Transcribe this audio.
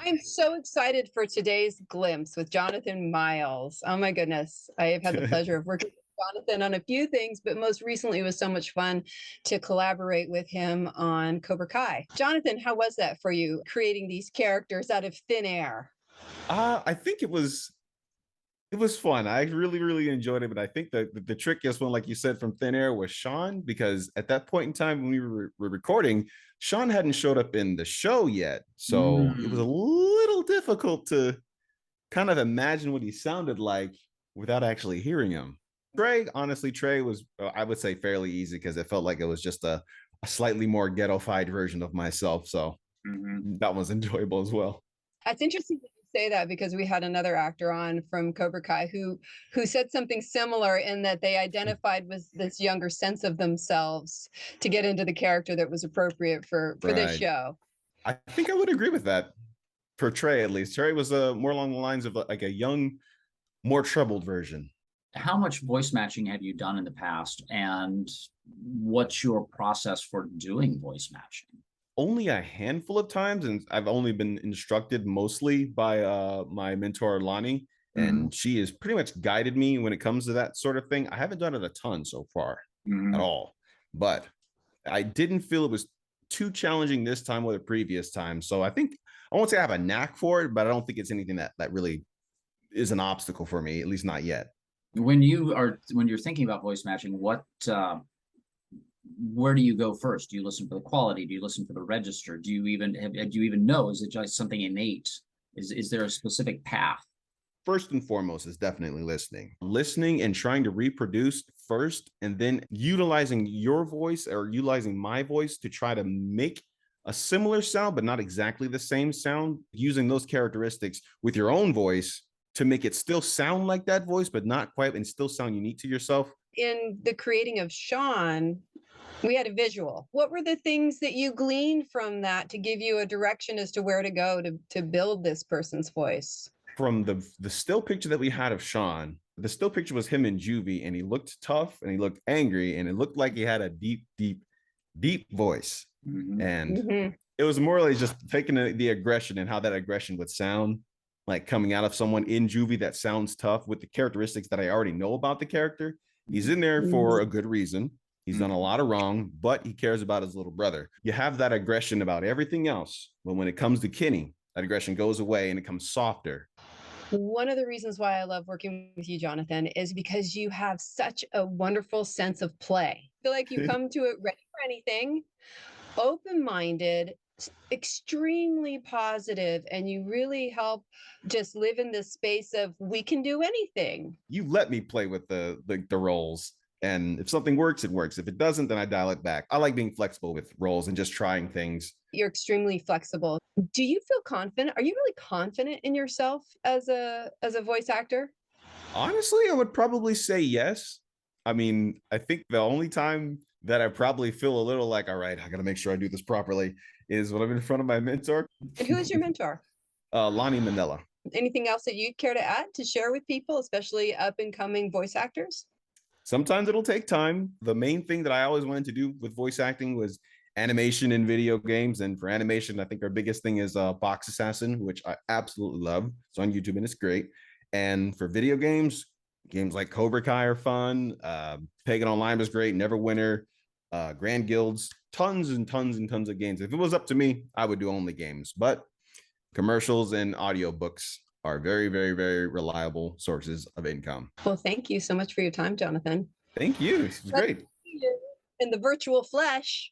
I'm so excited for today's glimpse with Jonathan Myles. Oh my goodness. I have had the pleasure of working with Jonathan on a few things, but most recently it was so much fun to collaborate with him on Cobra Kai. Jonathan, how was that for you, creating these characters out of thin air? I think it was fun. I really enjoyed it, but I think the trickiest one, like you said, from thin air was Sean, because at that point in time when we were recording, Sean hadn't showed up in the show yet, so it was a Mm. little difficult to kind of imagine what he sounded like without actually hearing him. Trey was, I would say, fairly easy because it felt like it was just a slightly more ghetto-fied version of myself, so Mhm. that was enjoyable as well. It's interesting that you say that because we had another actor on from Cobra Kai who said something similar in that they identified with this younger sense of themselves to get into the character that was appropriate for this Right. show. I think I would agree with that. For Trey, at least, Trey was more along the lines of like a young, more troubled version. How much voice matching have you done in the past, and what's your process for doing voice matching? Only a handful of times, and I've only been instructed mostly by my mentor Lonnie, Mhm. and she has pretty much guided me when it comes to that sort of thing. I haven't done it a ton so far at Mhm. all, but I didn't feel it was too challenging this time or the previous time. So I think I won't say I have a knack for it, but I don't think it's anything that really is an obstacle for me, at least not yet. When you're thinking about voice matching, where do you go first? Do you listen for the quality? Do you listen for the register? Do you even know? Is it just something innate? Is there a specific path? First and foremost is definitely listening and trying to reproduce first, and then utilizing your voice or utilizing my voice to try to make a similar sound but not exactly the same sound, using those characteristics with your own voice to make it still sound like that voice but not quite, and still sound unique to yourself. In the creating of Sean, we had a visual. What were the things that you gleaned from that to give you a direction as to where to go to build this person's voice? From the still picture that we had of Sean, the still picture was him in juvie, and he looked tough and he looked angry and it looked like he had a deep voice. Mhm. And Mhm. it was more like just taking the aggression and how that aggression would sound like coming out of someone in juvie that sounds tough with the characteristics that I already know about the character. He's in there for Mhm. a good reason. He's done a Mhm. lot of wrong, but he cares about his little brother. You have that aggression about everything else, but when it comes to Kenny, that aggression goes away and it comes softer. One of the reasons why I love working with you, Jonathan, is because you have such a wonderful sense of play. I feel like you come to it ready for anything, open minded, extremely positive, and you really help just live in this space of we can do anything. You let me play with the roles. And if something works, it works. If it doesn't, then I dial it back. I like being flexible with roles and just trying things. You're extremely flexible. Do you feel confident? Are you really confident in yourself as a voice actor? Honestly, I would probably say yes. I mean, I think the only time that I probably feel a little like, all right, I got to make sure I do this properly is when I'm in front of my mentor, And who is your mentor? Lonnie Manella. Anything else that you'd care to add to share with people, especially up and coming voice actors? Sometimes it'll take time. The main thing that I always wanted to do with voice acting was animation in video games. And for animation, I think our biggest thing is Box Assassin, which I absolutely love. It's on YouTube and it's great. And for video games, games like Cobra Kai are fun. Pagan Online was great. Neverwinter, Grand Guilds, tons and tons and tons of games. If it was up to me, I would do only games. But commercials and audiobooks are very reliable sources of income. Well, thank you so much for your time, Jonathan. Thank you. This was Let's great. see you in the virtual flesh.